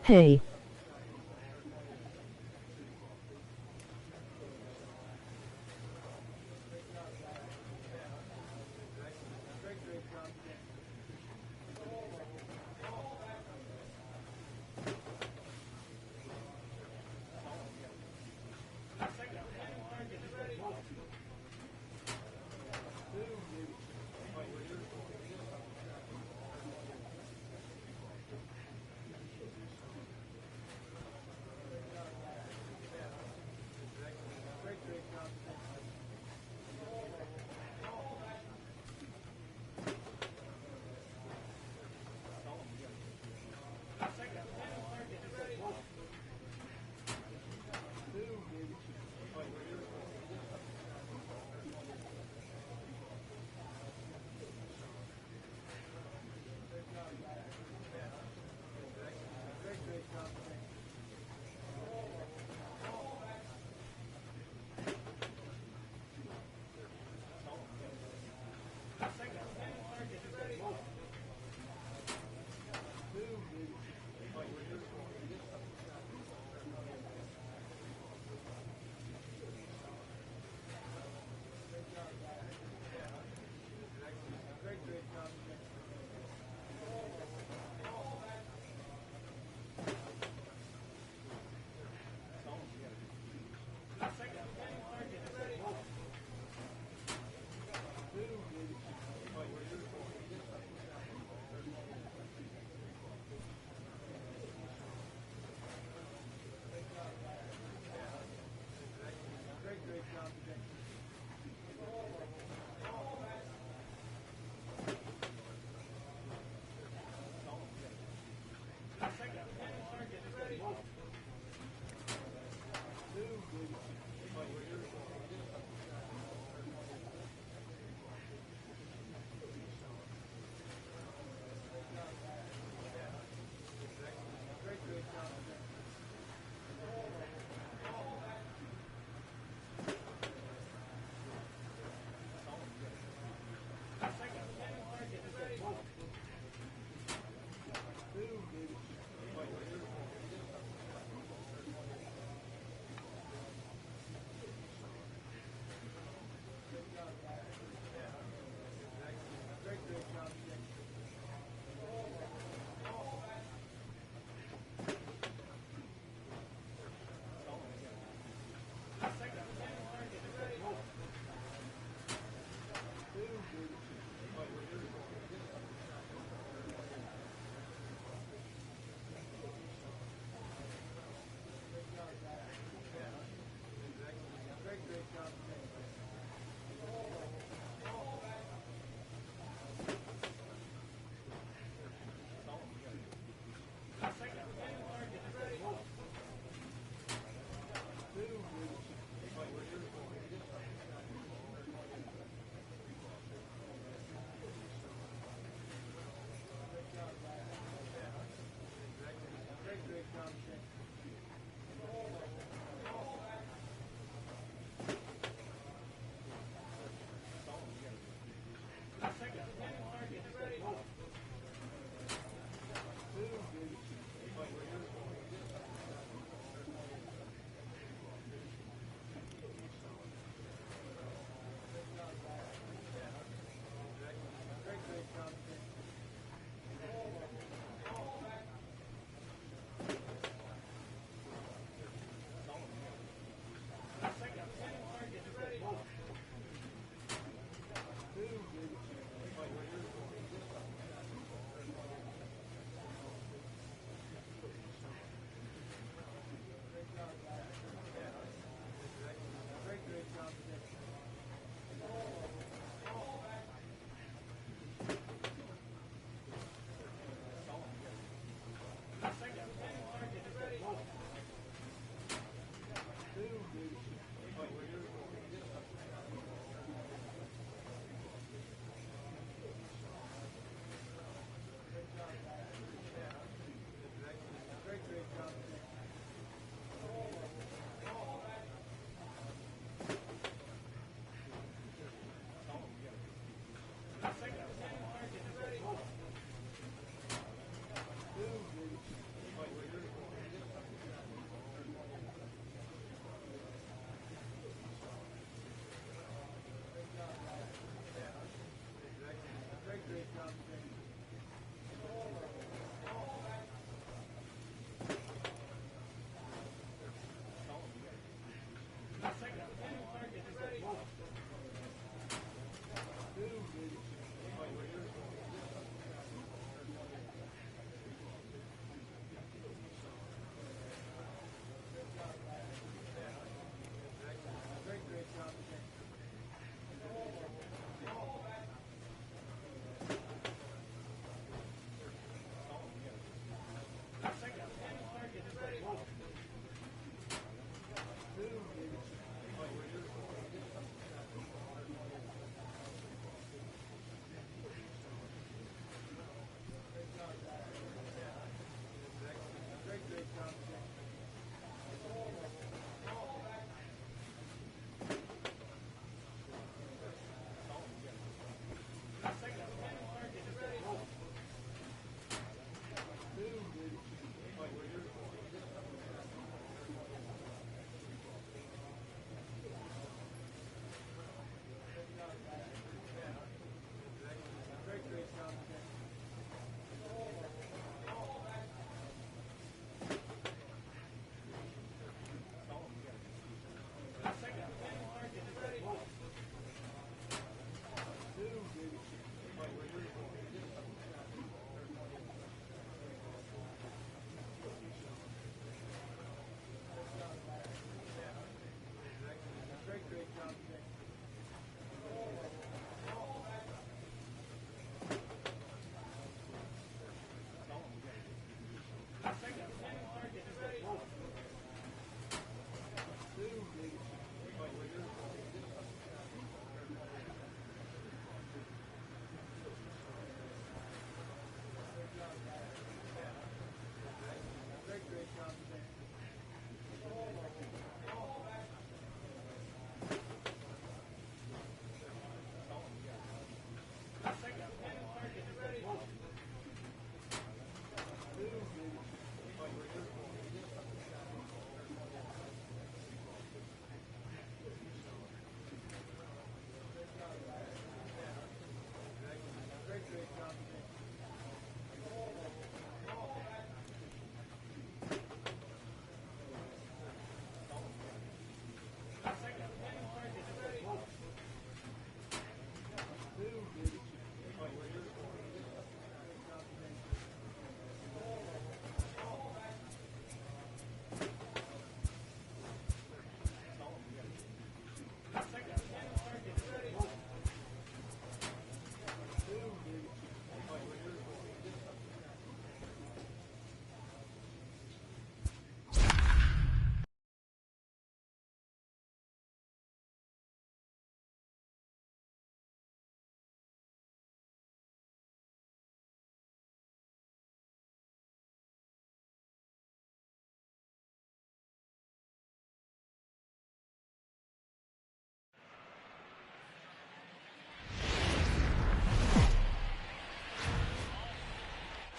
Hey.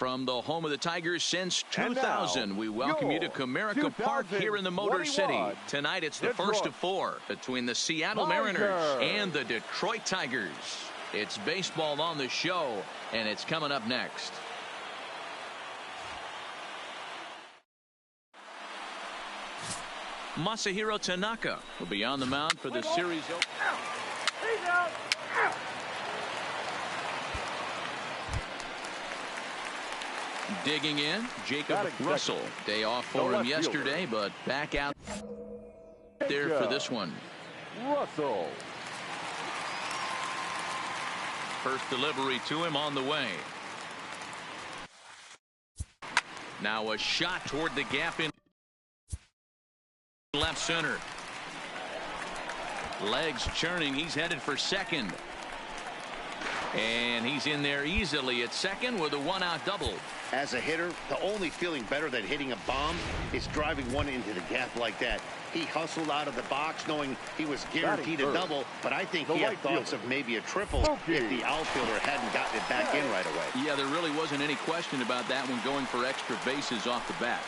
From the home of the Tigers since 2000, we welcome you to Comerica Park here in the Motor City. Tonight it's the first of 4 between the Seattle Mariners and the Detroit Tigers. It's baseball on the show, and it's coming up next. Masahiro Tanaka will be on the mound for the series opener. Digging in, Jacob Russell. Day off for him yesterday, but back out there for this one. Russell. First delivery to him on the way. Now a shot toward the gap in left center. Legs churning. He's headed for second. And he's in there easily at second with a one-out double. As a hitter, the only feeling better than hitting a bomb is driving one into the gap like that. He hustled out of the box knowing he was guaranteed a double, but I think he had thoughts of maybe a triple if the outfielder hadn't gotten it back in right away. Yeah, there really wasn't any question about that one going for extra bases off the bat.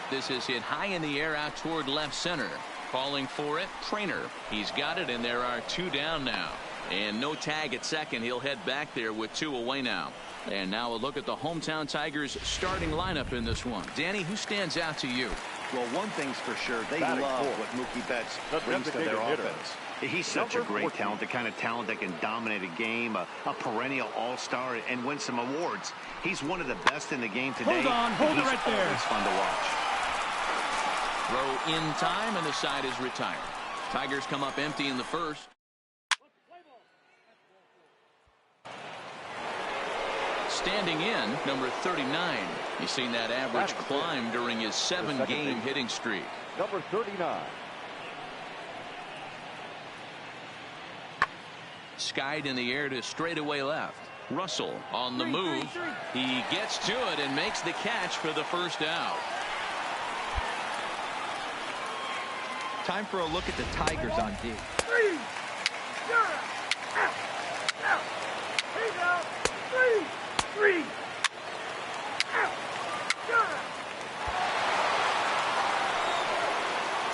This is hit high in the air out toward left center. Calling for it, Trainer. He's got it, and there are 2 down now. And no tag at second. He'll head back there with 2 away now. And now a look at the hometown Tigers starting lineup in this one. Danny, who stands out to you? Well, one thing's for sure. They love what Mookie Betts brings to their offense. He's such a great talent, the kind of talent that can dominate a game, a perennial all-star, and win some awards. He's one of the best in the game today. Hold it right there. It's fun to watch. Throw in time, and the side is retired. Tigers come up empty in the first. Standing in, number 39. You've seen that average climb during his 7-game hitting streak. Number 39. Skied in the air to straightaway left. Russell on the move. He gets to it and makes the catch for the first out. Time for a look at the Tigers on D.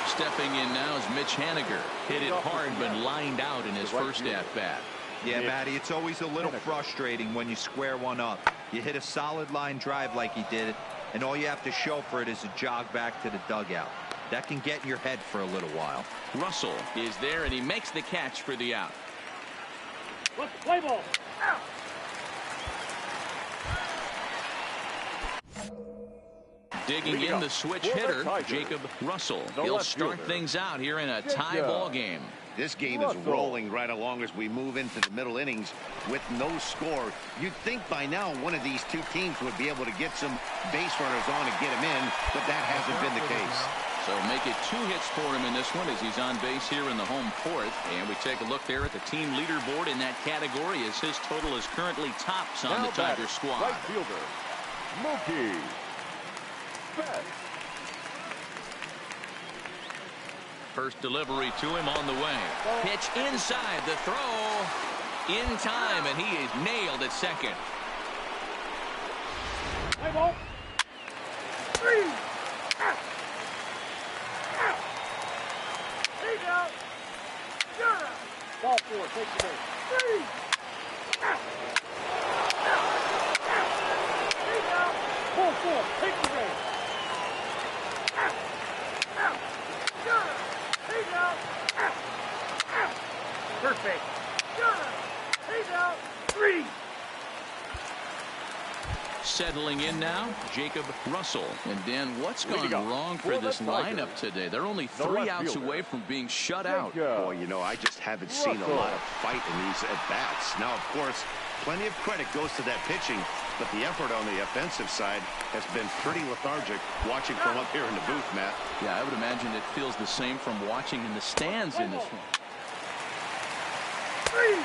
Stepping in now is Mitch Haniger. Hit it hard but lined out in his first at-bat. Yeah, Matty, it's always a little frustrating when you square one up. You hit a solid line drive like he did, and all you have to show for it is a jog back to the dugout. That can get in your head for a little while. Russell is there, and he makes the catch for the out. Play ball. Out. Digging in the switch hitter, Jacob Russell. He'll start things out here in a tie ball game. This game is rolling right along as we move into the middle innings with no score. You'd think by now one of these two teams would be able to get some base runners on and get him in, but that hasn't been the case. So make it 2 hits for him in this one as he's on base here in the home 4th. And we take a look there at the team leaderboard in that category as his total is currently tops on the Tiger squad. Right fielder, Mookie Betts. First delivery to him on the way. Pitch inside, the throw in time, and he is nailed at second. Play ball. 3. Out. Out. He's out. You're out. Ball 4, take the base. 3. Out. Out. Out. He's out. Ball 4, take the base. Out. Out. You're out. He's out. Out. Out. Perfect. You're out. He's out. 3. Settling in now, Jacob Russell. And Dan, what's gone wrong for this lineup today? They're only 3 outs away from being shut out. Boy, you know, I just haven't seen a lot of fight in these at-bats. Now, of course, plenty of credit goes to that pitching, but the effort on the offensive side has been pretty lethargic watching from up here in the booth, Matt. Yeah, I would imagine it feels the same from watching in the stands in this one. 3.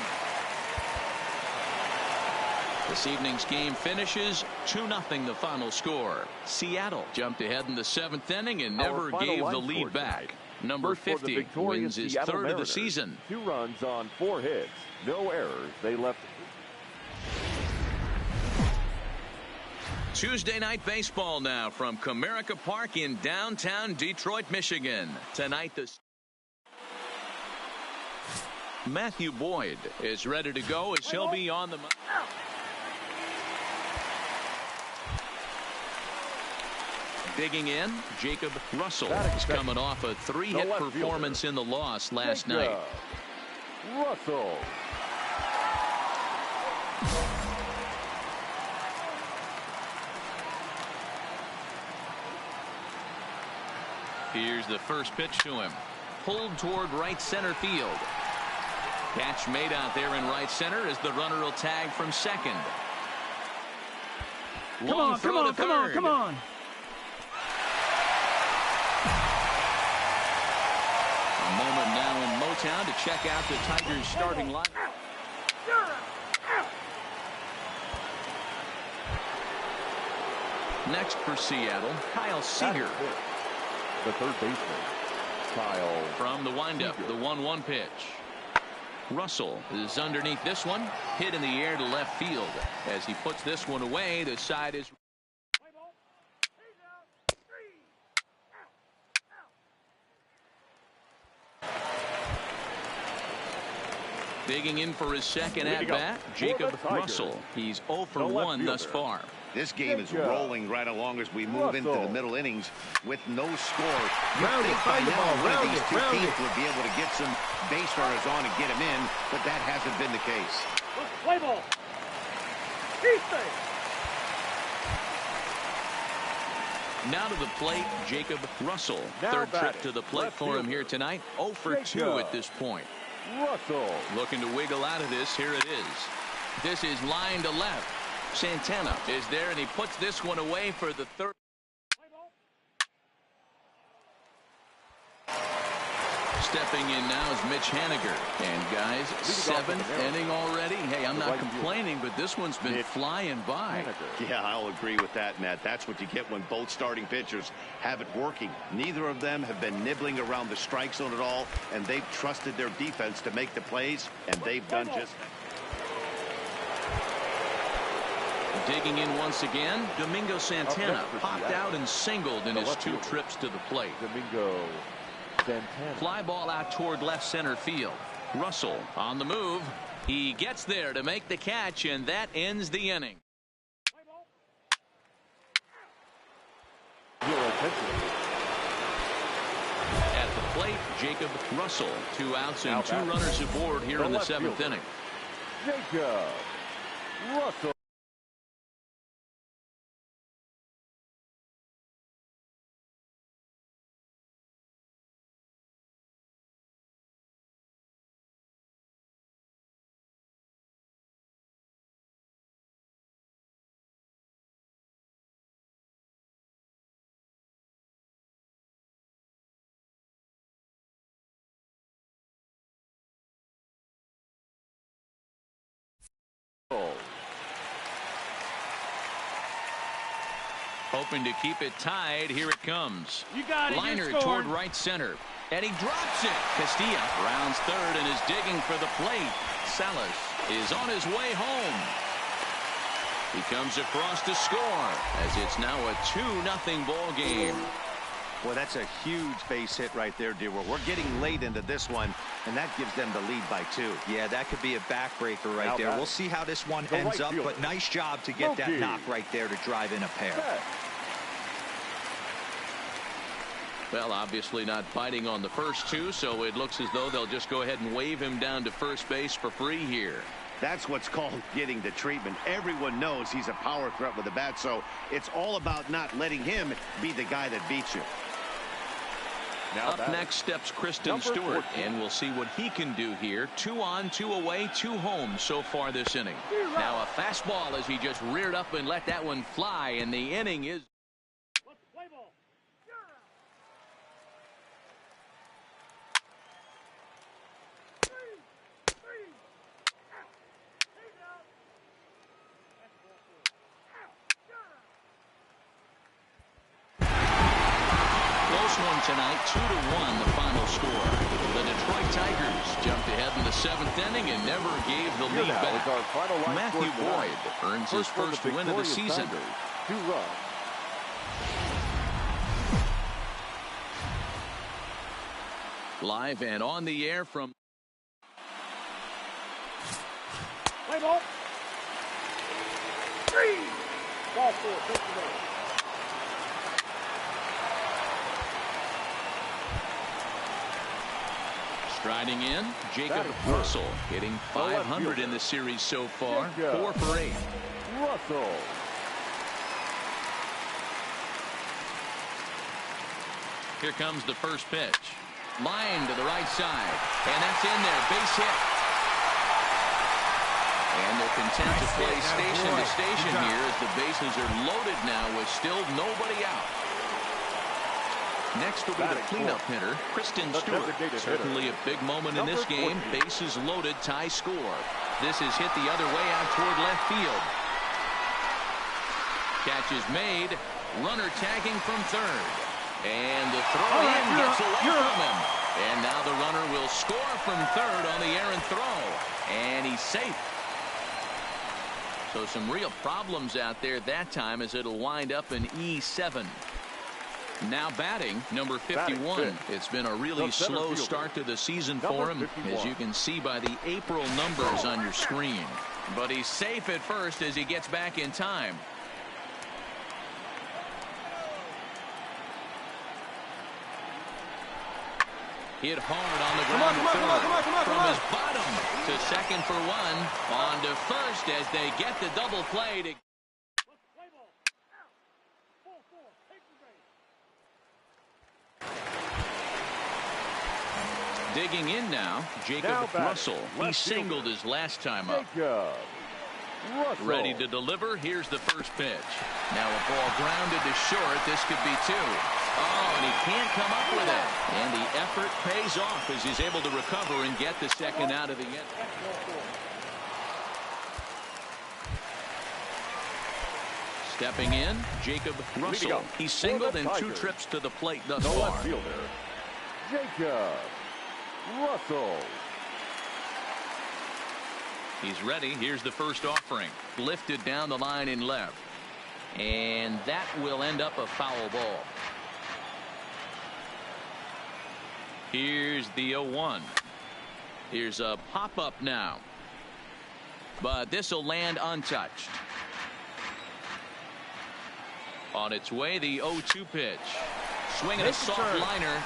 This evening's game finishes 2-0 the final score. Seattle jumped ahead in the 7th inning and never gave the lead back. Number 50 wins his third of the season. 2 runs on 4 hits. No errors. They left. Tuesday night baseball now from Comerica Park in downtown Detroit, Michigan. Tonight, Matthew Boyd is ready to go as he'll be on the mound. Digging in, Jacob Russell is coming off a 3-hit performance in the loss last night. Russell. Here's the first pitch to him. Pulled toward right center field. Catch made out there in right center as the runner will tag from second. Come on. A moment now in Motown to check out the Tigers starting line. Next for Seattle, Kyle Seager. The third baseman, Kyle. From the windup, the 1-1 pitch. Russell is underneath this one, hit in the air to left field. As he puts this one away, the side is. Digging in for his second at-bat, Jacob Russell. He's 0 for 1 thus far. This game is rolling right along as we move into the middle innings with no score. You think by now one of these two teams would be able to get some base runners on and get him in, but that hasn't been the case. Play ball. Now to the plate, Jacob Russell. Third trip to the plate for him here tonight. 0 for 2 at this point. Russell. Looking to wiggle out of this. Here it is. This is line to left. Santana is there, and he puts this one away for the third. Stepping in now is Mitch Haniger. And guys, 7th inning already. Hey, I'm not complaining, but this one's been flying by. Yeah, I'll agree with that, Matt. That's what you get when both starting pitchers have it working. Neither of them have been nibbling around the strike zone at all, and they've trusted their defense to make the plays, and they've done just. Digging in once again, Domingo Santana popped out and singled in his 2 trips to the plate. Domingo Santana. Fly ball out toward left center field. Russell on the move. He gets there to make the catch, and that ends the inning. At the plate, Jacob Russell. 2 outs and 2 runners aboard here in the 7th inning. Jacob Russell. Hoping to keep it tied. Here it comes. You got it. Liner toward right center. And he drops it. Castilla rounds third and is digging for the plate. Salas is on his way home. He comes across to score as it's now a 2-0 ball game. Well, that's a huge base hit right there, dear. We're getting late into this one, and that gives them the lead by 2. Yeah, that could be a backbreaker right there. We'll see how this one ends up, but nice job to get that knock right there to drive in a pair. Well, obviously not biting on the first 2, so it looks as though they'll just go ahead and wave him down to first base for free here. That's what's called getting the treatment. Everyone knows he's a power threat with the bat, so it's all about not letting him be the guy that beats you. Now up next steps Kristen Stewart, and we'll see what he can do here. 2 on, 2 away, 2 home so far this inning. Now a fastball as he just reared up and let that one fly, and the inning is. game tonight. 2-1 the final score. The Detroit Tigers jumped ahead in the 7th inning and never gave the lead back. Matthew Boyd earns his first win of the season. 2 runs. Live and on the air from play ball. 3. Ball 4. Take the ball. Striding in, Jacob Russell hitting .500 in the series so far. 4 for 8. Russell. Here comes the first pitch. Line to the right side. And that's in there. Base hit. And they're content to play station to station here as the bases are loaded now with still nobody out. Next will be the cleanup hitter, Kristen Stewart. Certainly a big moment in this game. Bases loaded, tie score. This is hit the other way out toward left field. Catch is made. Runner tagging from third. And the throw in gets away from him. And now the runner will score from third on the errant throw. And he's safe. So some real problems out there that time as it'll wind up in E7. Now batting, number 51. It's been a really slow start to the season for him, as you can see by the April numbers on your screen. But he's safe at first as he gets back in time. Hit hard on the ground to third. From his bottom to second for 1. On to first as they get the double play to digging in now, Jacob Russell. He singled his last time up. Ready to deliver. Here's the first pitch. Now a ball grounded to short. This could be 2. Oh, and he can't come up with it. And the effort pays off as he's able to recover and get the second out of the inning. Stepping in, Jacob Russell. He's singled in 2 trips to the plate thus far. Jacob Russell. He's ready. Here's the first offering. Lifted down the line in left. And that will end up a foul ball. Here's the 0-1. Here's a pop-up now. But this will land untouched. On its way, the 0-2 pitch. Swinging a soft liner.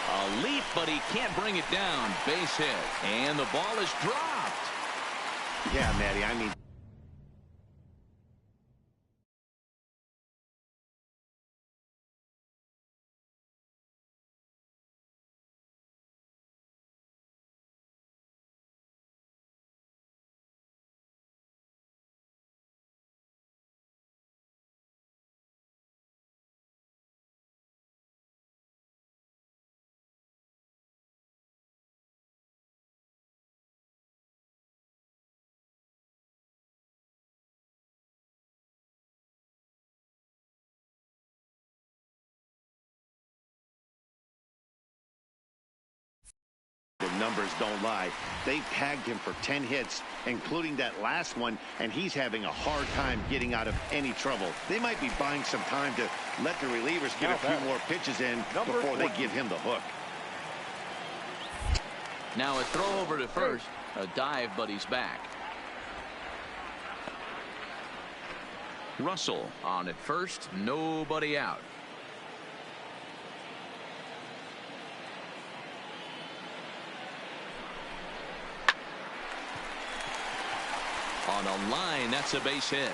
A leap, but he can't bring it down. Base hit. And the ball is dropped. Yeah, Matty, I mean. The numbers don't lie. They tagged him for 10 hits, including that last one, and he's having a hard time getting out of any trouble. They might be buying some time to let the relievers get a few more pitches in before they give him the hook. Now a throw over to first. A dive, but he's back. Russell on at first. Nobody out. On a line, that's a base hit.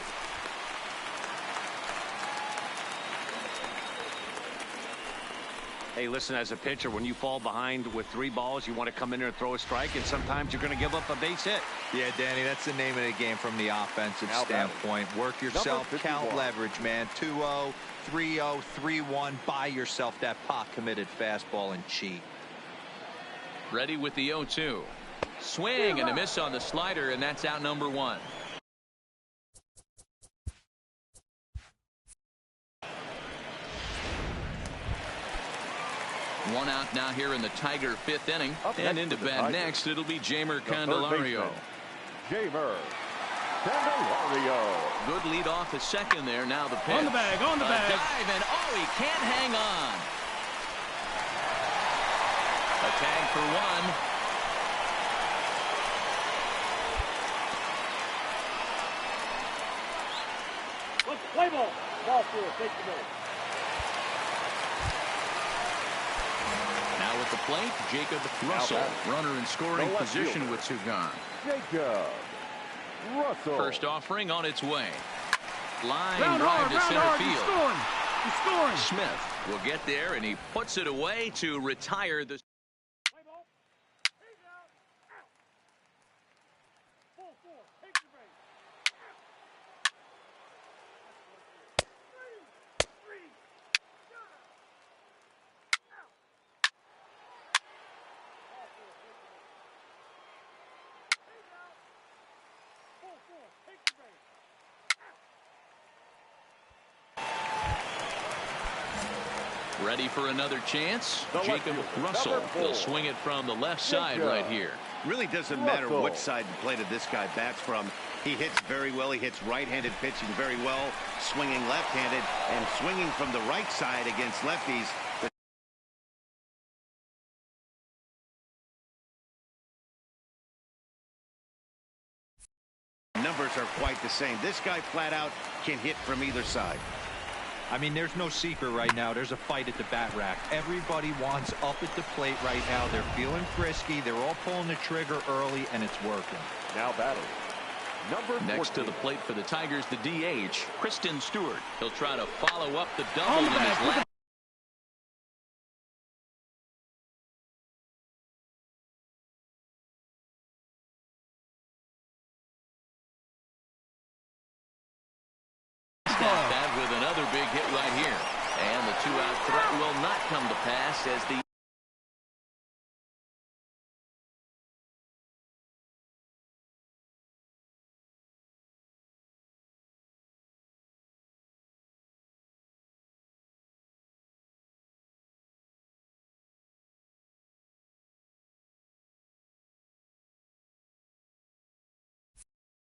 Hey, listen, as a pitcher, when you fall behind with 3 balls, you want to come in there and throw a strike, and sometimes you're going to give up a base hit. Yeah, Danny, that's the name of the game from the offensive standpoint. Work yourself, count leverage, man. 2-0, 3-0, 3-1. Buy yourself that pot-committed fastball and cheat. Ready with the 0-2. Swing and a miss on the slider, and that's out number 1. One out now here in the Tiger fifth inning. Up And next into for the bat Tigers, next, it'll be Jamer the third Candelario. baseman, Jamer Candelario. Good lead off at second there. Now the pitch. On the bag, on the A bag. dive, and oh, he can't hang on. A tag for one. Let's play ball. Ball four. Take the ball. Now at the plate, Jacob Russell. Runner in scoring the left position fielder, with two gone. Jacob Russell. First offering on its way. Line Round drive hard, to round center hard. He's field. scoring. He's scoring. Smith will get there, and he puts it away to retire the. Play ball. He's out. Out. Full four. Take the base. Three. Got it. Out. Ball four. Take the base. He's out. Full four. Take the base. Ready for another chance. The left Jacob fielder, Russell number 4. will swing it from the left side Jacob right here. Really doesn't matter Russell. which side the plate of this guy bats from. He hits very well. He hits right-handed pitching very well, swinging left-handed, and swinging from the right side against lefties. The numbers are quite the same. This guy flat out can hit from either side. I mean, there's no secret right now. There's a fight at the bat rack. Everybody wants up at the plate right now. They're feeling frisky. They're all pulling the trigger early, and it's working. Now batting, number 14. Next to the plate for the Tigers, the DH, Kristen Stewart. He'll try to follow up the double On the in bag, his last. That with another big hit right here. And the two-out threat will not come to pass as the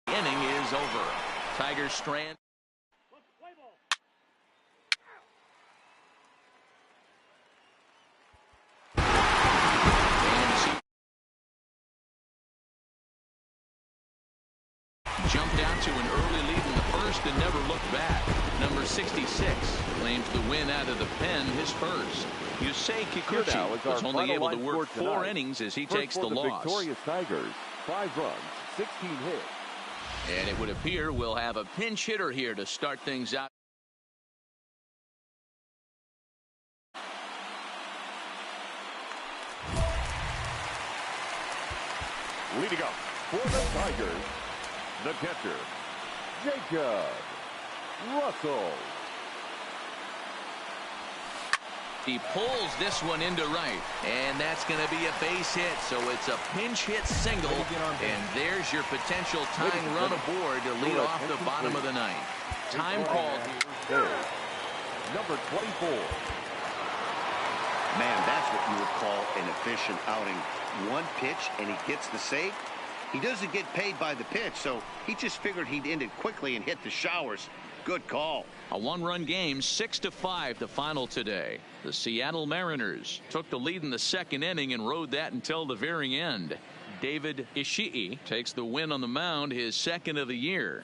inning is over. Tigers strand. Let's play ball. Jumped out to an early lead in the first and never looked back. Number 66 claims the win out of the pen, his first. Yusei Here now is Kikuchi our was only final able to line work score 4 tonight. innings as he First takes the for the loss. victorious Tigers, 5 runs, 16 hits. And it would appear we'll have a pinch hitter here to start things out. Leading up for the Tigers, the catcher, Jacob Russell. He pulls this one into right, and that's going to be a base hit, so it's a pinch hit single, and there's your potential tying run aboard to lead off the bottom of the ninth. Time called here. There's number 24. Man, that's what you would call an efficient outing. One pitch, and he gets the save. He doesn't get paid by the pitch, so he just figured he'd end it quickly and hit the showers. Good call. A one-run game, 6-5 the final today. The Seattle Mariners took the lead in the second inning and rode that until the very end. David Ishii takes the win on the mound, his second of the year.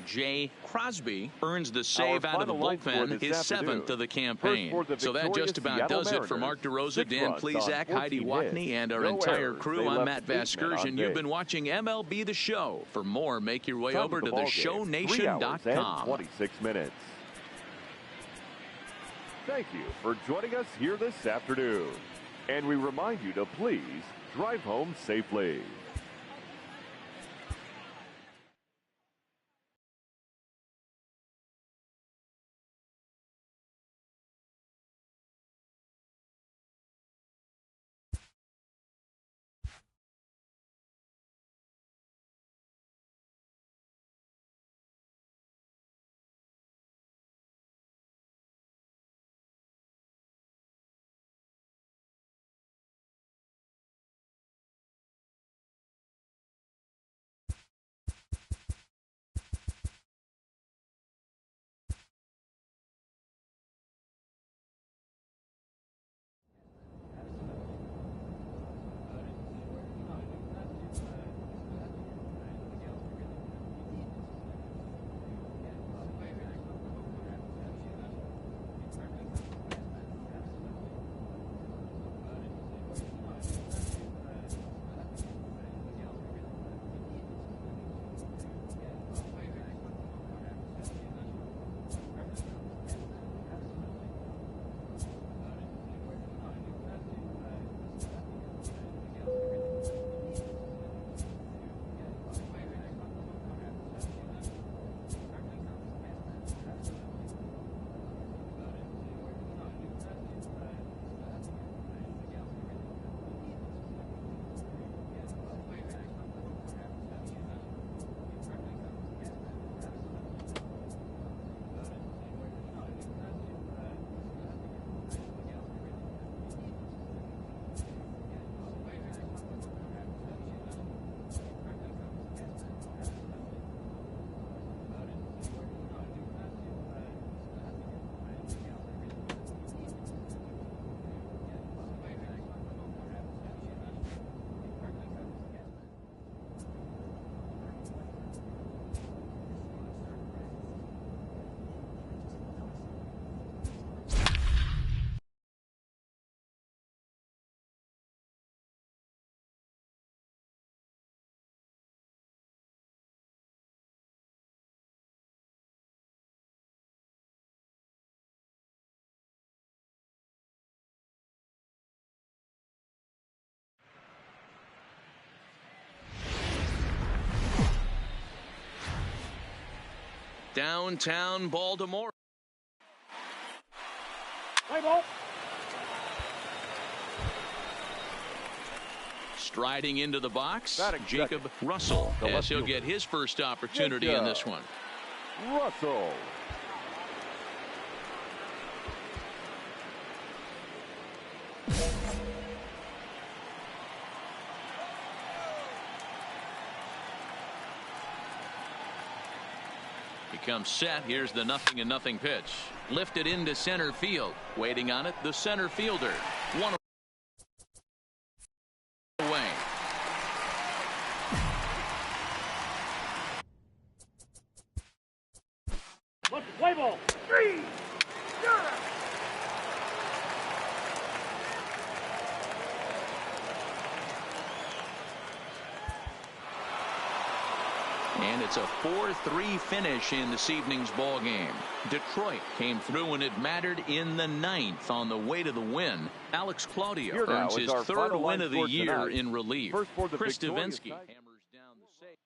Jay Crosby earns the save out of the bullpen, his 7th of the campaign. So that just about does it for Mark DeRosa, Dan Plesac, Heidi Watney, and our entire crew. I'm Matt Vasgersian. You've been watching MLB The Show. For more, make your way over to theshownation.com. 26 minutes. Thank you for joining us here this afternoon. And we remind you to please drive home safely. Downtown Baltimore. Play ball. Striding into the box, Batting Jacob second. Russell, The as left he'll fielder. get his first opportunity in this one. Russell. He comes set. Here's the 0-0 pitch. Lifted into center field. Waiting on it, the center fielder. One away. Let's play ball. 3. And it's a 4-3 finish in this evening's ball game. Detroit came through and it mattered in the 9th on the way to the win. Alex Claudio Here now earns is his our 3rd final win line of the score year tonight. in relief. First for the Chris victorious Davinsky night. hammers down the save.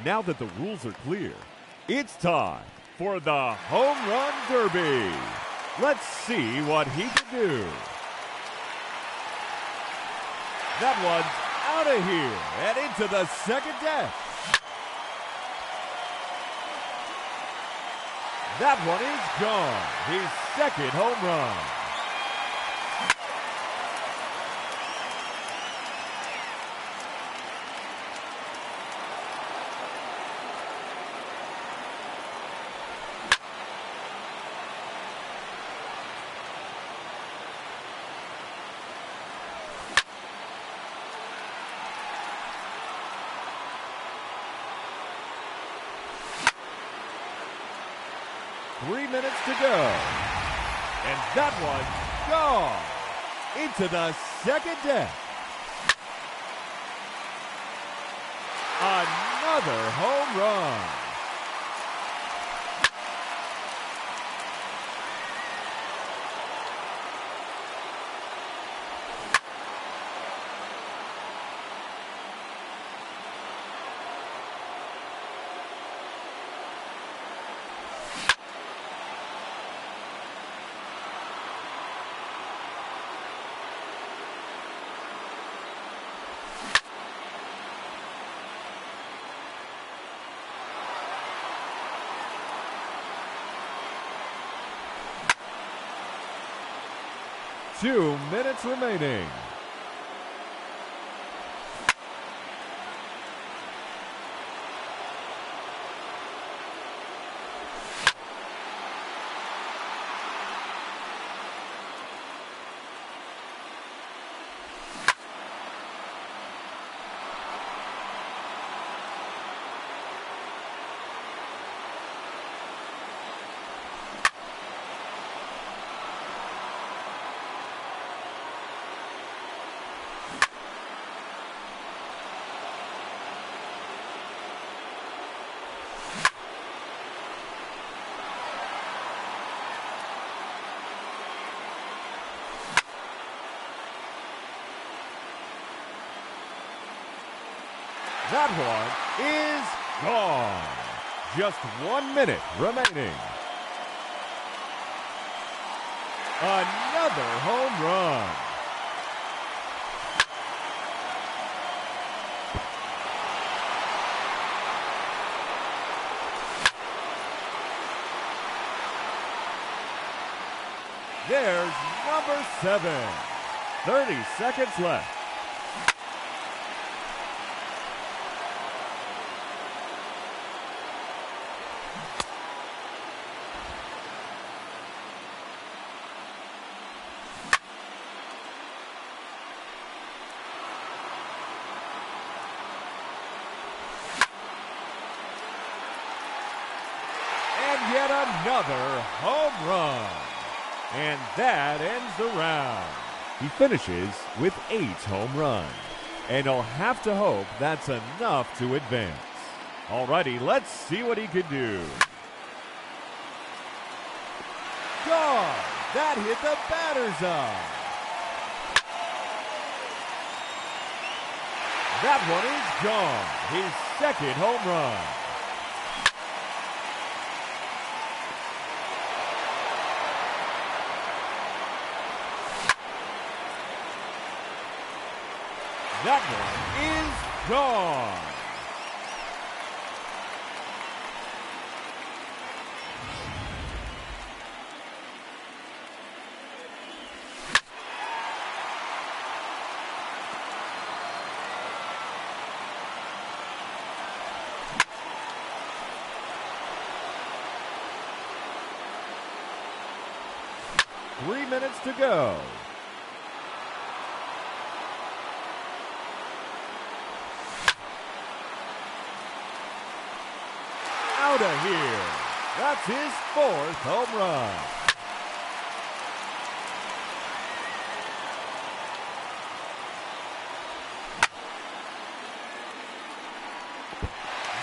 Now that the rules are clear, it's time for the Home Run Derby. Let's see what he can do. That one's out of here and into the second deck. That one is gone. His second home run. 3 minutes to go. And that one's gone into the second deck. Another home run. Two minutes remaining. That one is gone. Just 1 minute remaining. Another home run. There's number 7. 30 seconds left. And yet another home run. And that ends the round. He finishes with 8 home runs. And he'll have to hope that's enough to advance. Alrighty, let's see what he can do. Gone! That hit the batter's eye. That one is gone. His second home run. That one is gone. Three minutes to go. Out of here. That's his 4th home run.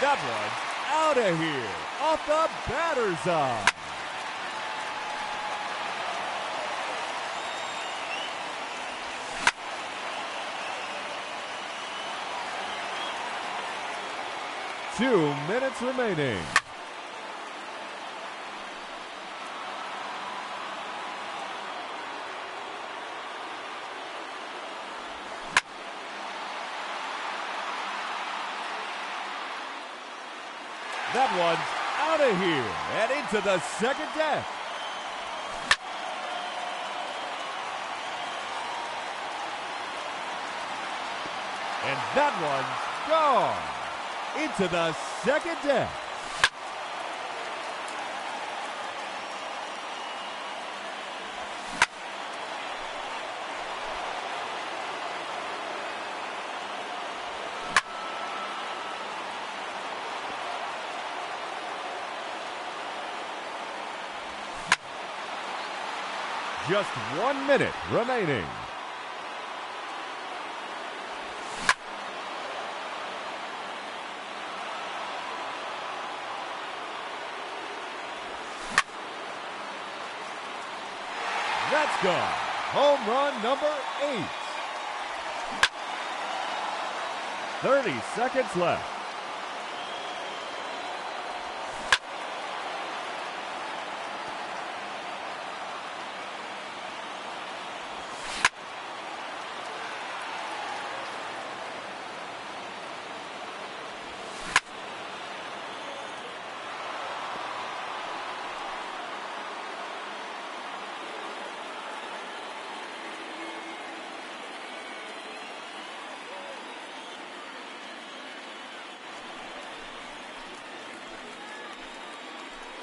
That one's out of here. Off the batter's eye. Two minutes remaining. That one's out of here and into the second deck. And that one's gone into the second deck. just 1 minute remaining. That's gone. Home run number 8. 30 seconds left.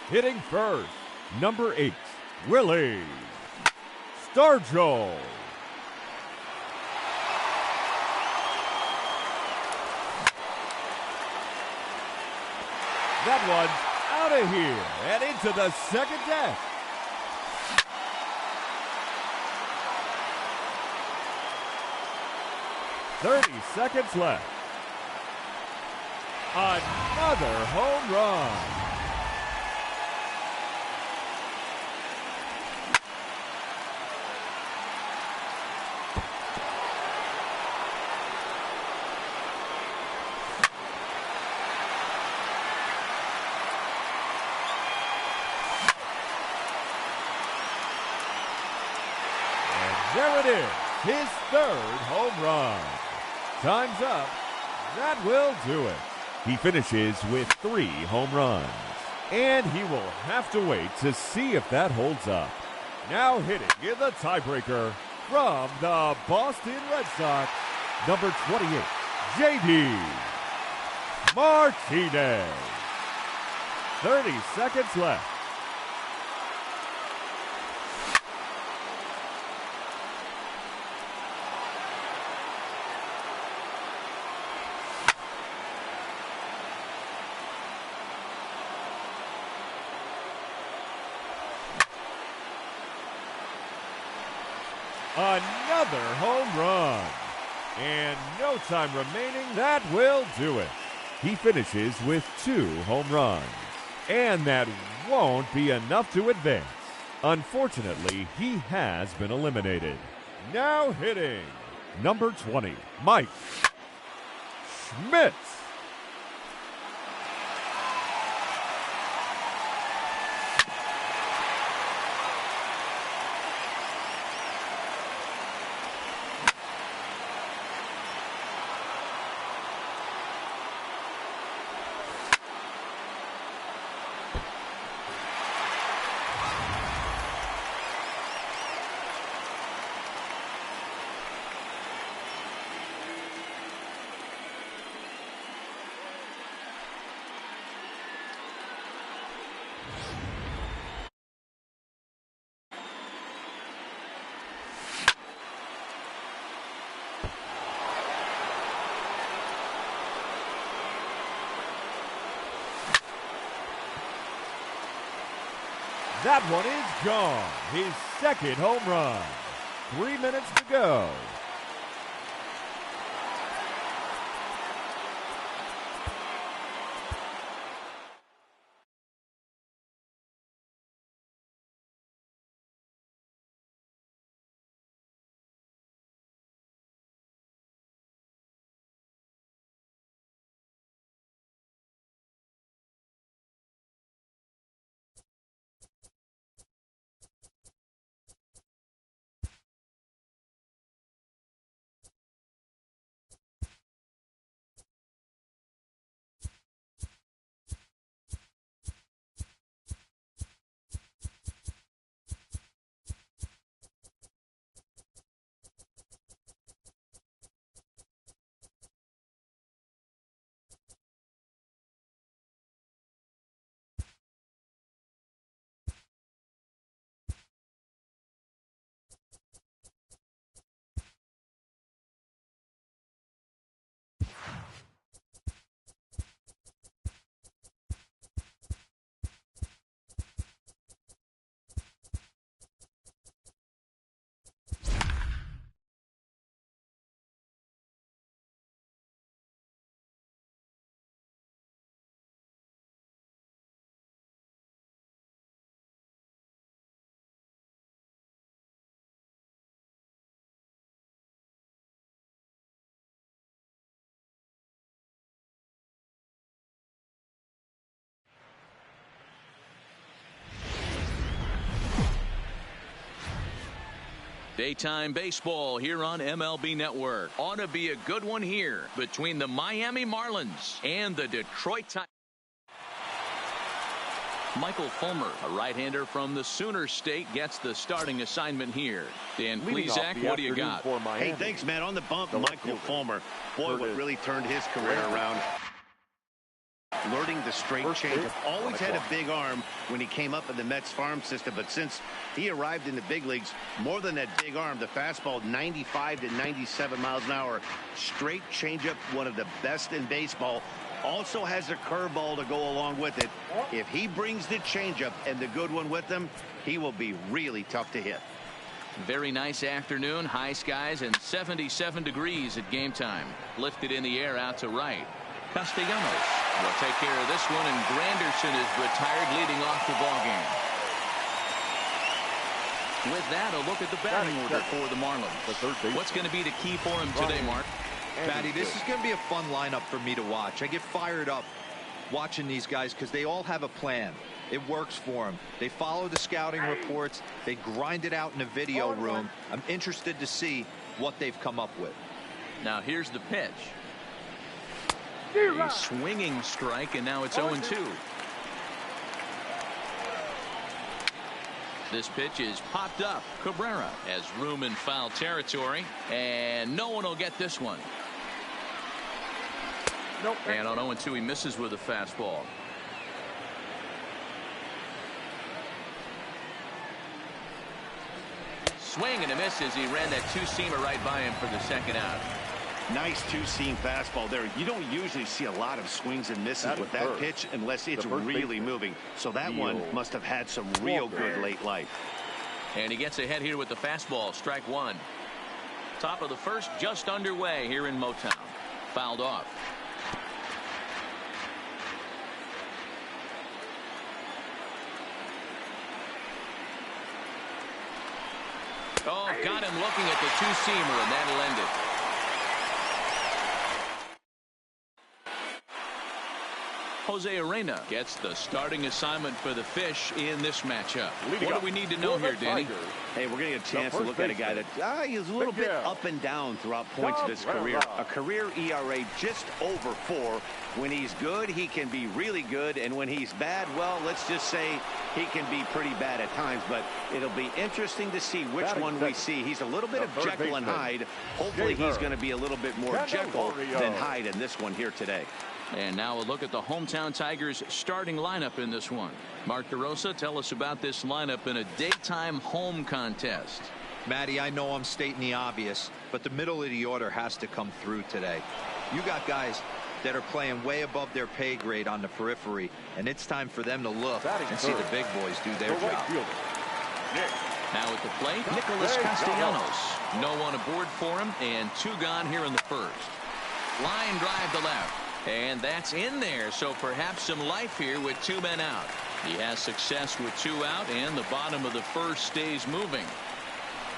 Hitting first, number 8, Willie Stargell. That one's out of here and into the second deck. Seconds left. Another home run. There it is, his third home run. Time's up. That will do it. He finishes with 3 home runs. And he will have to wait to see if that holds up. Now hitting in the tiebreaker from the Boston Red Sox, number 28, J.D. Martinez. 30 seconds left. Another home run. And no time remaining, that will do it. He finishes with 2 home runs. And that won't be enough to advance. Unfortunately, he has been eliminated. Now hitting, number 20, Mike Schmidt. That one is gone. His second home run. 3 minutes to go. Daytime baseball here on MLB Network. Ought to be a good one here between the Miami Marlins and the Detroit Tigers. Michael Fulmer, a right-hander from the Sooner State, gets the starting assignment here. Dan Plesac, what do you got? Hey, thanks, man. On the bump, Michael Fulmer. Boy, what really turned his career around. Learning the straight changeup. Always had a big arm when he came up in the Mets farm system, but since he arrived in the big leagues, more than that big arm, the fastball 95 to 97 miles an hour. Straight changeup, one of the best in baseball. Also has a curveball to go along with it. If he brings the changeup and the good one with him, he will be really tough to hit. Very nice afternoon. High skies and 77 degrees at game time. Lifted in the air out to right. Castellanos will take care of this one, and Granderson is retired, leading off the ballgame. With that, a look at the batting order for the Marlins. What's going to be the key for him today, Mark? Matty, this is going to be a fun lineup for me to watch. I get fired up watching these guys because they all have a plan. It works for them. They follow the scouting reports. They grind it out in the video room. I'm interested to see what they've come up with. Now here's the pitch. A swinging strike, and now it's 0-2. This pitch is popped up. Cabrera has room in foul territory, and no one will get this one. Nope. And on 0-2, he misses with a fastball. Swing and a miss as he ran that two-seamer right by him for the second out. Nice two-seam fastball there. You don't usually see a lot of swings and misses with that pitch unless it's really moving. So that one must have had some real good late life. And he gets ahead here with the fastball. Strike one. Top of the first just underway here in Motown. Fouled off. Oh, got him looking at the two-seamer, and that'll end it. Jose Arena gets the starting assignment for the Fish in this matchup. What do we need to know here, Danny? Hey, we're going to get a chance to look at a guy that he's a little bit up and down throughout points of his career. A career ERA just over 4. When he's good, he can be really good. And when he's bad, well, let's just say he can be pretty bad at times. But it'll be interesting to see which one we see. He's a little bit of Jekyll and Hyde. Hopefully he's going to be a little bit more Jekyll than Hyde in this one here today. And now a look at the hometown Tigers starting lineup in this one. Mark DeRosa, tell us about this lineup in a daytime home contest. Matty, I know I'm stating the obvious, but the middle of the order has to come through today. You got guys that are playing way above their pay grade on the periphery, and it's time for them to look and see the big boys do their job. Now at the plate, Nicholas Castellanos. No one aboard for him, and 2 gone here in the first. Line drive to left. And that's in there, so perhaps some life here with 2 men out. He has success with 2 out, and the bottom of the first stays moving.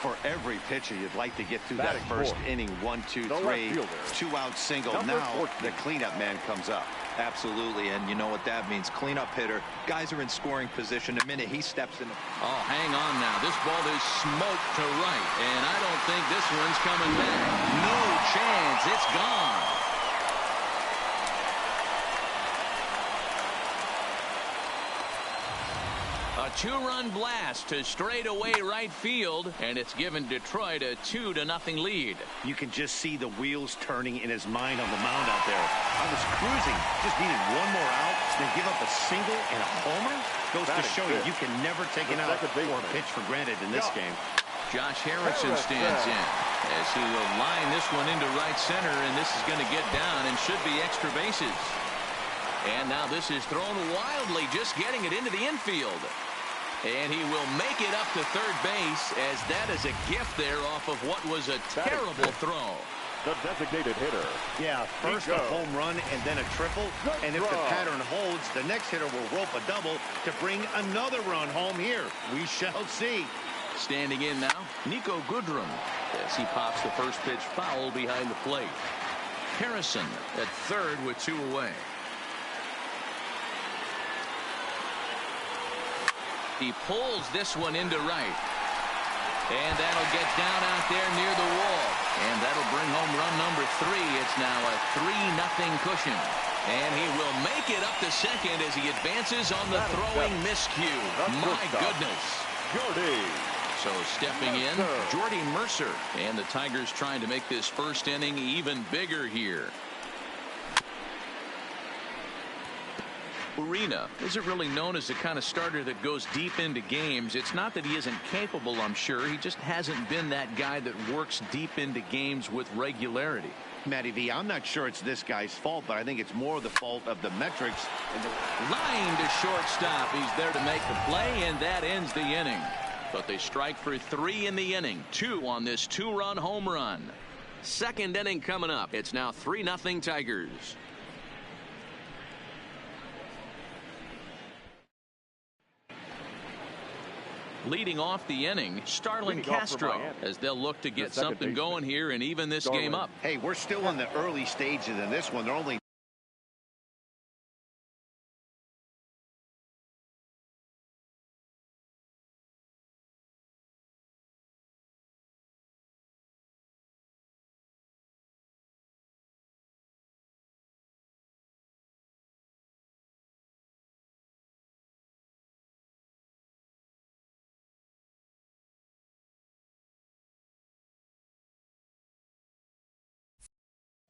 For every pitcher, you'd like to get through that first inning. 1, 2, 3, 2-out single. Now the cleanup man comes up. Absolutely, and you know what that means. Cleanup hitter. Guys are in scoring position the minute he steps in. Oh, hang on now. This ball is smoked to right, and I don't think this one's coming back. No chance. It's gone. A 2-run blast to straightaway right field, and it's given Detroit a 2-0 lead. You can just see the wheels turning in his mind on the mound out there. I was cruising, just needed 1 more out, then give up a single and a homer. Goes to show you can never take an out or a pitch for granted in this game. Josh Harrison stands in as he will line this one into right center, and this is going to get down and should be extra bases. And now this is thrown wildly, just getting it into the infield. And he will make it up to third base, as that is a gift there off of what was a terrible throw. The designated hitter. Yeah, first a home run and then a triple. And if the pattern holds, the next hitter will rope a double to bring another run home here. We shall see. Standing in now, Nico Goodrum, as he pops the first pitch foul behind the plate. Harrison at third with 2 away. He pulls this one into right. And that'll get down out there near the wall. And that'll bring home run number 3. It's now a 3-0 cushion. And he will make it up to second as he advances on the throwing miscue. My goodness. So stepping in, Jordy Mercer. And the Tigers trying to make this first inning even bigger here. Urena isn't really known as the kind of starter that goes deep into games. It's not that he isn't capable, I'm sure. He just hasn't been that guy that works deep into games with regularity. Matty V, I'm not sure it's this guy's fault, but I think it's more the fault of the metrics. Line to shortstop. He's there to make the play, and that ends the inning. But they strike for 3 in the inning. 2 on this 2-run home run. Second inning coming up. It's now 3-0 Tigers. Leading off the inning, Starlin Castro, as they'll look to get something going here and even this game up. Hey, we're still in the early stages in this one. They're only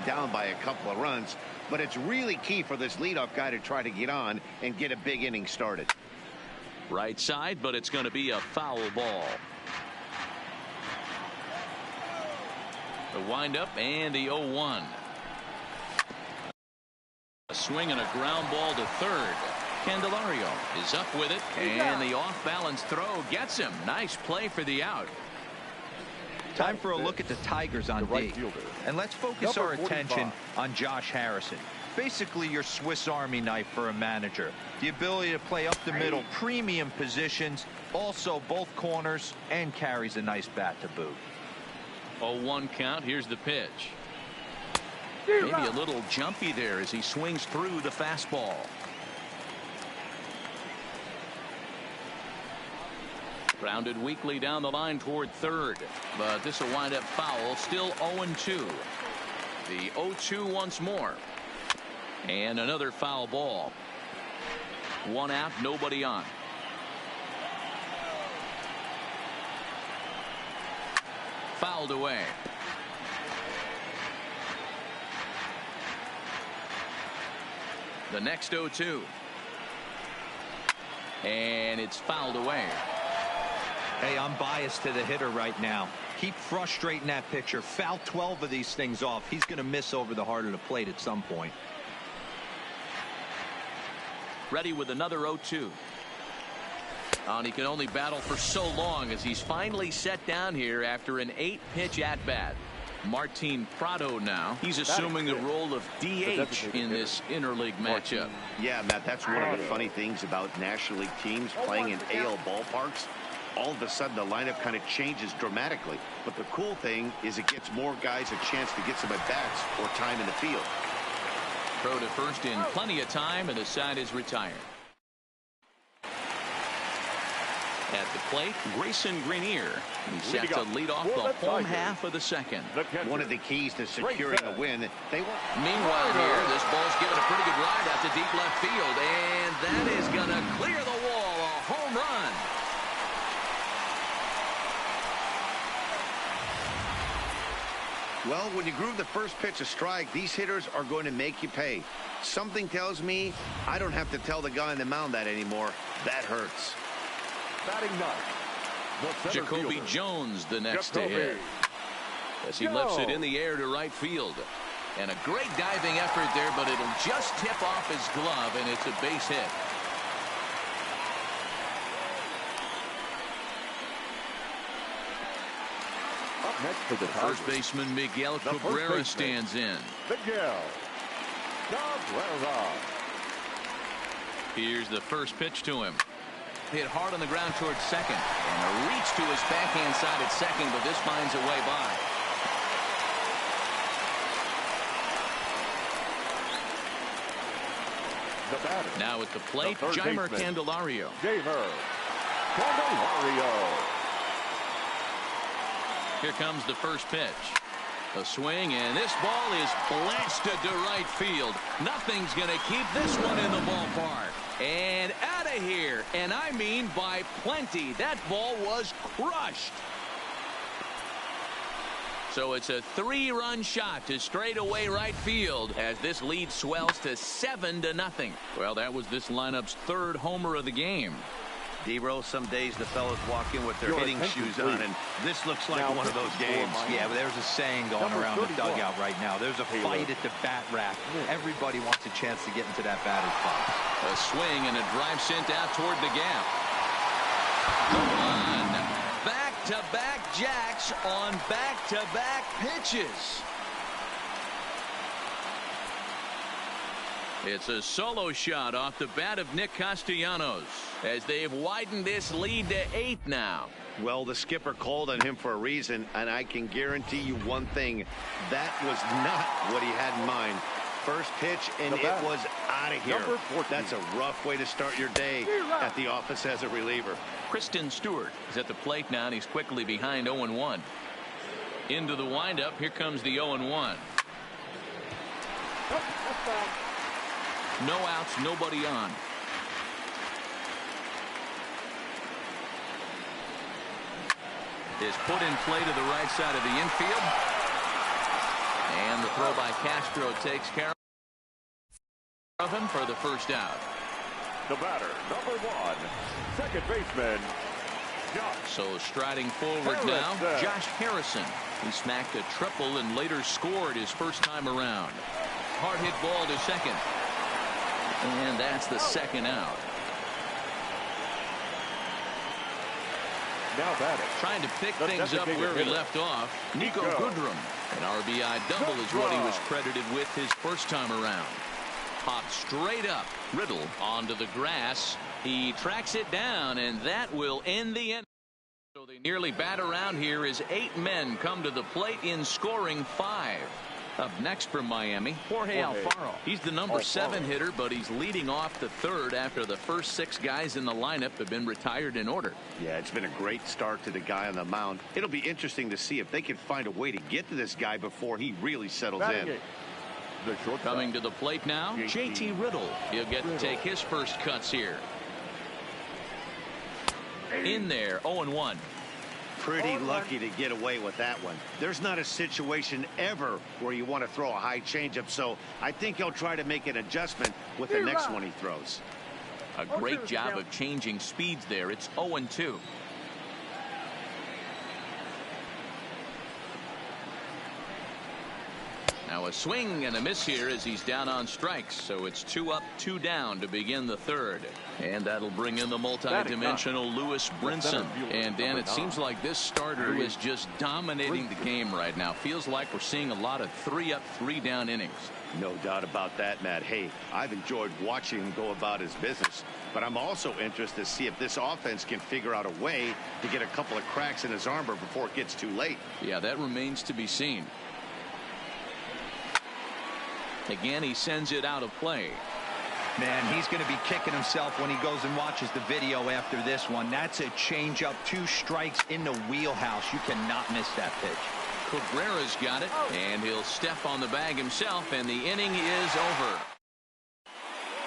down by a couple of runs, but it's really key for this leadoff guy to try to get on and get a big inning started. Right side, but it's going to be a foul ball. The windup and the 0-1. A swing and a ground ball to third. Candelario is up with it, and the off-balance throw gets him. Nice play for the out. Time for a look at the Tigers on D. And let's focus our attention on Josh Harrison. Basically your Swiss Army knife for a manager. The ability to play up the middle, premium positions, also both corners, and carries a nice bat to boot. 0-1 count. Here's the pitch. Maybe a little jumpy there as he swings through the fastball. Grounded weakly down the line toward third, but this will wind up foul. Still 0-2. The 0-2 once more, and another foul ball. 1 out, nobody on. Fouled away. The next 0-2, and it's fouled away. Hey, I'm biased to the hitter right now. Keep frustrating that pitcher. Foul 12 of these things off. He's going to miss over the heart of the plate at some point. Ready with another 0-2. And he can only battle for so long as he's finally set down here after an 8-pitch at-bat. Martin Prado now. He's assuming the role of DH in this interleague matchup. Yeah, Matt, that's one of the funny things about National League teams playing in AL ballparks. All of a sudden the lineup kind of changes dramatically, but the cool thing is it gets more guys a chance to get some at-bats or time in the field. Throw to first in plenty of time, and the side is retired. At the plate, Grayson Greenier. He's set to lead off the home half of the second. One of the keys to securing a win. Meanwhile here, this ball's given a pretty good ride out to deep left field, and that is going to clear the wall. A home run. Well, when you groove the first pitch a strike, these hitters are going to make you pay. Something tells me I don't have to tell the guy on the mound that anymore. That hurts. Batting ninth, Jacoby Jones, the next to hit, as he lifts it in the air to right field. And a great diving effort there, but it'll just tip off his glove, and it's a base hit. Up next for the First baseman Miguel Cabrera stands in. Miguel Cabrera. Here's the first pitch to him. Hit hard on the ground towards second, and a reach to his backhand side at second, but this finds a way by. The batter. Now at the plate, Jeimer Candelario. Jeimer Candelario. Here comes the first pitch. A swing, and this ball is blasted to right field. Nothing's going to keep this one in the ballpark. And out of here. And I mean by plenty. That ball was crushed. So it's a 3-run shot to straightaway right field as this lead swells to 7-0. Well, that was this lineup's 3rd homer of the game. D-Roll, some days the fellas walk in with their hitting shoes on, and this looks like one of those games. Yeah, but there's a saying going around the dugout right now. There's a fight at the bat rack. Everybody wants a chance to get into that batter's box. A swing and a drive sent out toward the gap. Come on. Back-to-back jacks on back-to-back pitches. It's a solo shot off the bat of Nick Castellanos as they've widened this lead to 8 now. Well, the skipper called on him for a reason, and I can guarantee you one thing. That was not what he had in mind. First pitch, and it was out of here. That's a rough way to start your day at the office as a reliever. Kristen Stewart is at the plate now, and he's quickly behind 0-1. Into the windup. Here comes the 0-1. No outs, nobody on. Is put in play to the right side of the infield. And the throw by Castro takes care of him for the first out. The batter, number 1, second baseman, Josh. So striding forward now, Josh Harrison. He smacked a triple and later scored his first time around. Hard hit ball to second. And that's the second out. Now batting. Trying to pick things up where he left off. Nico Goodrum. An RBI double is what he was credited with his first time around. Popped straight up. Riddle onto the grass. He tracks it down, and that will end the inning. So they nearly bat around here as 8 men come to the plate in scoring 5. Up next from Miami, Jorge Alfaro. He's the number 7 hitter, but he's leading off the 3rd after the first 6 guys in the lineup have been retired in order. Yeah, it's been a great start to the guy on the mound. It'll be interesting to see if they can find a way to get to this guy before he really settles in. Coming to the plate now, JT Riddle. He'll get to take his first cuts here. In there, 0-1. Pretty lucky to get away with that one. There's not a situation ever where you want to throw a high changeup, so I think he'll try to make an adjustment with the next one he throws. A great job of changing speeds there. It's 0-2. Now a swing and a miss here as he's down on strikes. So it's 2 up, 2 down to begin the 3rd. And that'll bring in the multi-dimensional Lewis Brinson. And Dan, it seems like this starter is just dominating the game right now. Feels like we're seeing a lot of 3 up, 3 down innings. No doubt about that, Matt. Hey, I've enjoyed watching him go about his business, but I'm also interested to see if this offense can figure out a way to get a couple of cracks in his armor before it gets too late. Yeah, that remains to be seen. Again, he sends it out of play. Man, he's going to be kicking himself when he goes and watches the video after this one. That's a changeup, 2 strikes in the wheelhouse. You cannot miss that pitch. Cabrera's got it, and he'll step on the bag himself, and the inning is over.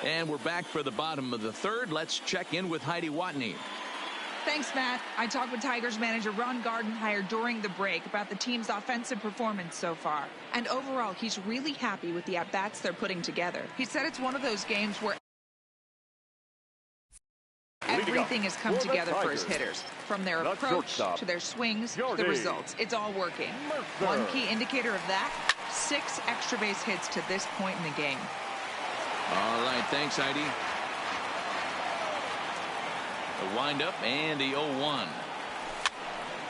And we're back for the bottom of the 3rd. Let's check in with Heidi Watney. Thanks, Matt. I talked with Tigers manager Ron Gardenhire during the break about the team's offensive performance so far. And overall, he's really happy with the at-bats they're putting together. He said it's one of those games where everything has come together for his hitters. From their approach to their swings to the results. It's all working. One key indicator of that, 6 extra base hits to this point in the game. All right, thanks, Heidi. The windup and the 0-1.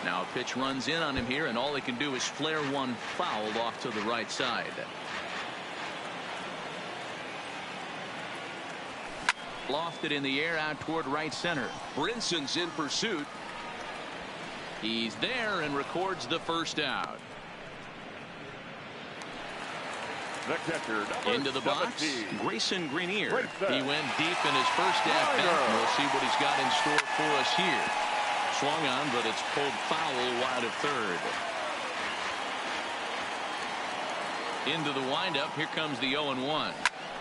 Now a pitch runs in on him here, and all he can do is flare one foul off to the right side. Lofted in the air out toward right center. Brinson's in pursuit. He's there and records the first out. Into the box, Grayson Greenier. He went deep in his first at-bat. We'll see what he's got in store for us here. Swung on, but it's pulled foul wide of 3rd. Into the windup. Here comes the 0-1.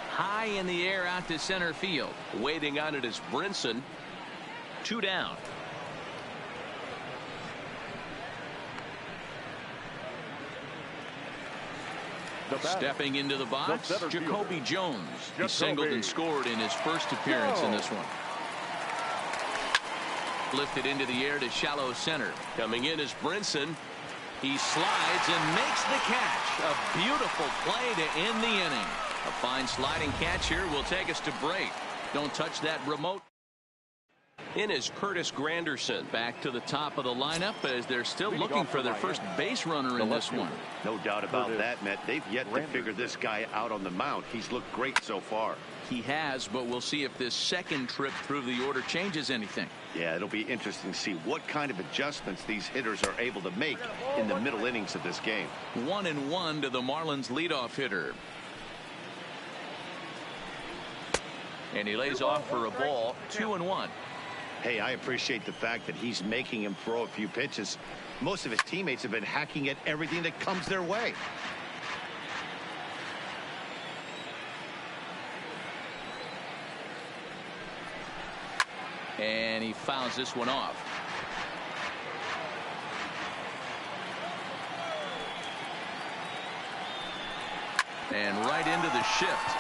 High in the air out to center field. Waiting on it is Brinson. 2 down. Stepping into the box, Jacoby Jones. He singled and scored in his first appearance in this one. Lifted into the air to shallow center. Coming in is Brinson. He slides and makes the catch. A beautiful play to end the inning. A fine sliding catch here will take us to break. Don't touch that remote. In is Curtis Granderson. Back to the top of the lineup as they're still looking for their first base runner in this one. No doubt about that, Matt. They've yet to figure this guy out on the mound. He's looked great so far. He has, but we'll see if this second trip through the order changes anything. Yeah, it'll be interesting to see what kind of adjustments these hitters are able to make in the middle innings of this game. 1-1 to the Marlins leadoff hitter. And he lays off for a ball. 2-1. Hey, I appreciate the fact that he's making him throw a few pitches. Most of his teammates have been hacking at everything that comes their way. And he fouls this one off. And right into the shift.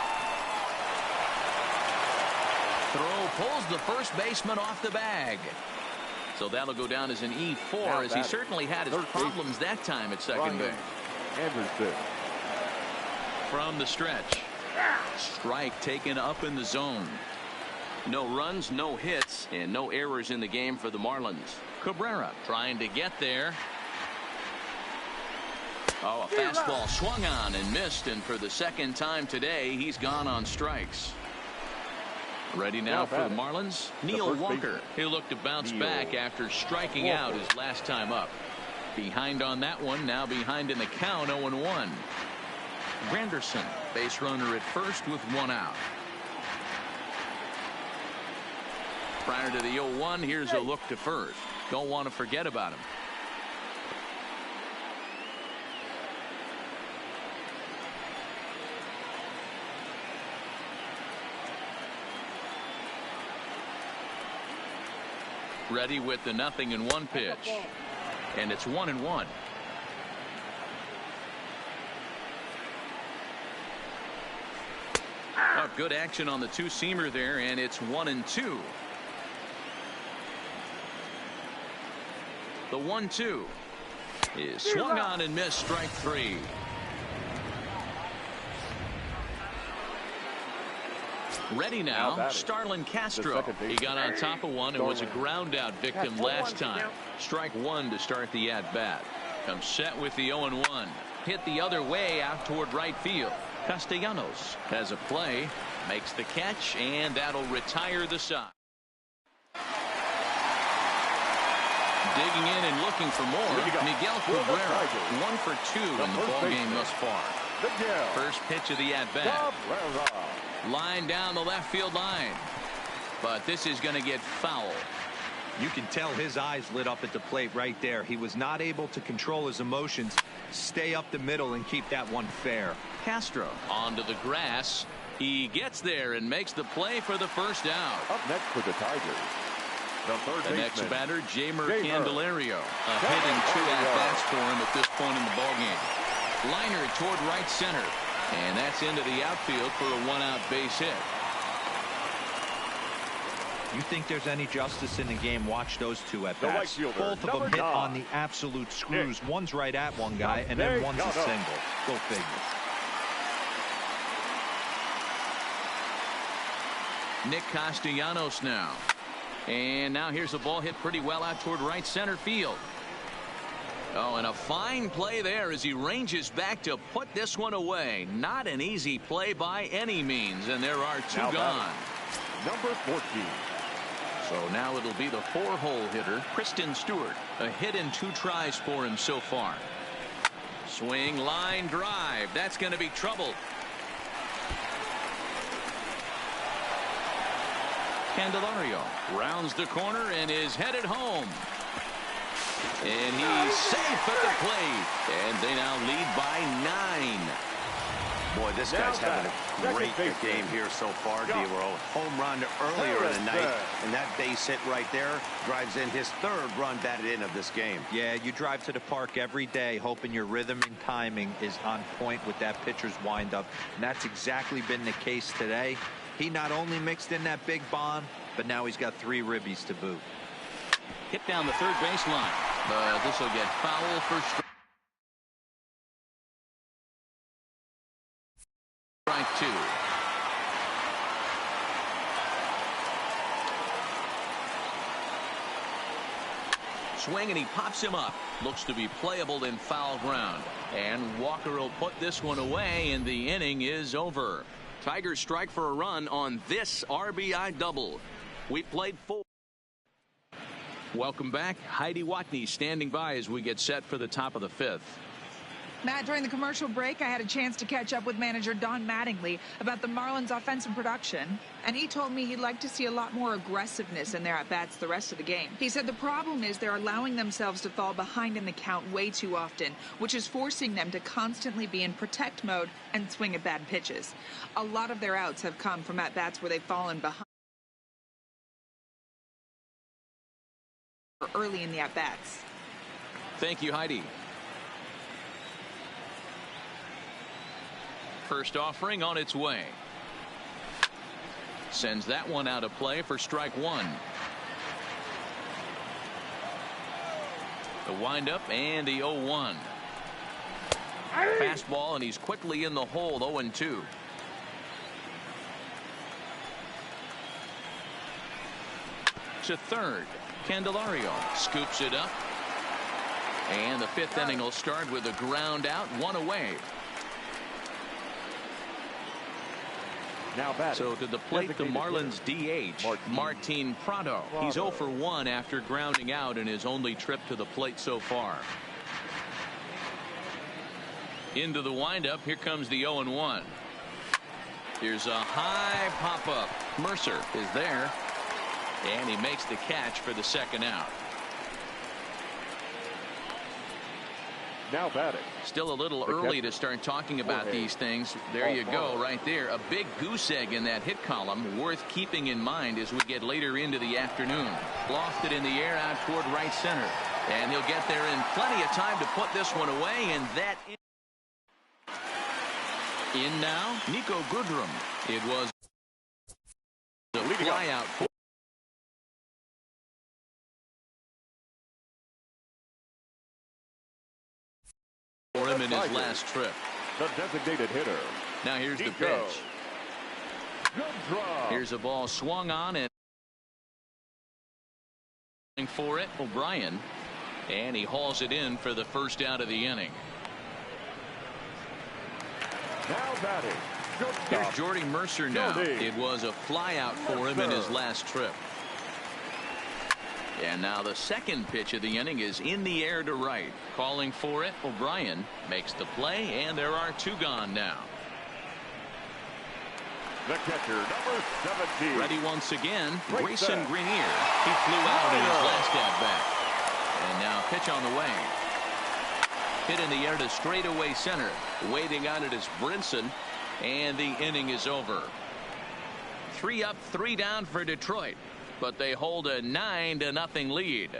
Throw pulls the first baseman off the bag. So that'll go down as an E4 as he certainly had his problems that time at second base. From the stretch. Strike taken up in the zone. No runs, no hits, and no errors in the game for the Marlins. Cabrera trying to get there. Oh, a fastball swung on and missed, and for the second time today, he's gone on strikes. Ready now for the Marlins, Neil Walker. He'll look to bounce back after striking out his last time up. Behind on that one, now behind in the count, 0-1. Granderson, base runner at first with 1 out. Prior to the 0-1, here's a look to first. Don't want to forget about him. Ready with the 0-1 pitch. And it's 1-1. Oh, good action on the two-seamer there, and it's 1-2. The 1-2 is swung on and missed, strike 3. Ready now, Starlin Castro. He got on top of one and was a ground out victim last time. Strike 1 to start the at bat. Comes set with the 0-1. Hit the other way out toward right field. Castellanos has a play, makes the catch, and that'll retire the side. Digging in and looking for more, Miguel Cabrera, 1 for 2 in the ballgame thus far. First pitch of the at-bat. Line down the left field line. But this is going to get foul. You can tell his eyes lit up at the plate right there. He was not able to control his emotions. Stay up the middle and keep that one fair. Castro onto the grass. He gets there and makes the play for the first out. Up next for the Tigers, the next batter, Jeimer Candelario. A hit and 2 at-bats for him at this point in the ballgame. Liner toward right center. And that's into the outfield for a 1-out base hit. You think there's any justice in the game? Watch those 2 at-bats. Both of them hit on the absolute screws. One's right at one guy, and then one's a single. Go figure. Nick Castellanos now. And now here's a ball hit pretty well out toward right center field. Oh, and a fine play there as he ranges back to put this one away. Not an easy play by any means, and there are 2 gone. number 14. So now it'll be the 4-hole hitter, Kristen Stewart. A hit and 2 tries for him so far. Swing, line drive. That's going to be trouble. Candelario rounds the corner and is headed home. And he's safe at the plate. And they now lead by 9. Boy, this guy's having a great game here so far, D-Roll. Home run earlier in the night, and that base hit right there drives in his third run batted in of this game. Yeah, you drive to the park every day hoping your rhythm and timing is on point with that pitcher's windup, and that's exactly been the case today. He not only mixed in that big bomb, but now he's got 3 ribbies to boot. Hit down the third baseline, but this will get foul for strike 2. Swing, and he pops him up. Looks to be playable in foul ground. And Walker will put this one away, and the inning is over. Tigers strike for a run on this RBI double. We played 4. Welcome back. Heidi Watney standing by as we get set for the top of the 5th. Matt, during the commercial break, I had a chance to catch up with manager Don Mattingly about the Marlins' offensive production, and he told me he'd like to see a lot more aggressiveness in their at-bats the rest of the game. He said the problem is they're allowing themselves to fall behind in the count way too often, which is forcing them to constantly be in protect mode and swing at bad pitches. A lot of their outs have come from at-bats where they've fallen behind early in the at-bats. Thank you, Heidi. First offering on its way. Sends that one out of play for strike 1. The windup and the 0-1. Fastball, and he's quickly in the hole. 0-2. To third. Candelario scoops it up. And the 5th inning will start with a ground out, 1 away. Now batting. So to the plate, the Marlins DH, Martin Prado. He's 0 for 1 after grounding out in his only trip to the plate so far. Into the windup. Here comes the 0-1. Here's a high pop-up. Mercer is there, and he makes the catch for the second out. Now batting. Still a little early to start talking about these things. There you go, right there. A big goose egg in that hit column, worth keeping in mind as we get later into the afternoon. Lofted in the air out toward right center. And he'll get there in plenty of time to put this one away, and that in now, Nico Goodrum. It was a fly out for him in his last trip. The designated hitter. Now here's the pitch. Here's a ball swung on and for it, O'Brien, and he hauls it in for the first out of the inning. Now batting. Here's Jordy Mercer now. It was a fly out for him in his last trip. And now the second pitch of the inning is in the air to right. Calling for it, O'Brien makes the play, and there are 2 gone now. The catcher, number 17. Ready once again, Grayson Greenier. He flew out in his last at-bat. And now pitch on the way. Hit in the air to straightaway center. Waiting on it is Brinson, and the inning is over. 3 up, 3 down for Detroit, but they hold a 9-0 lead.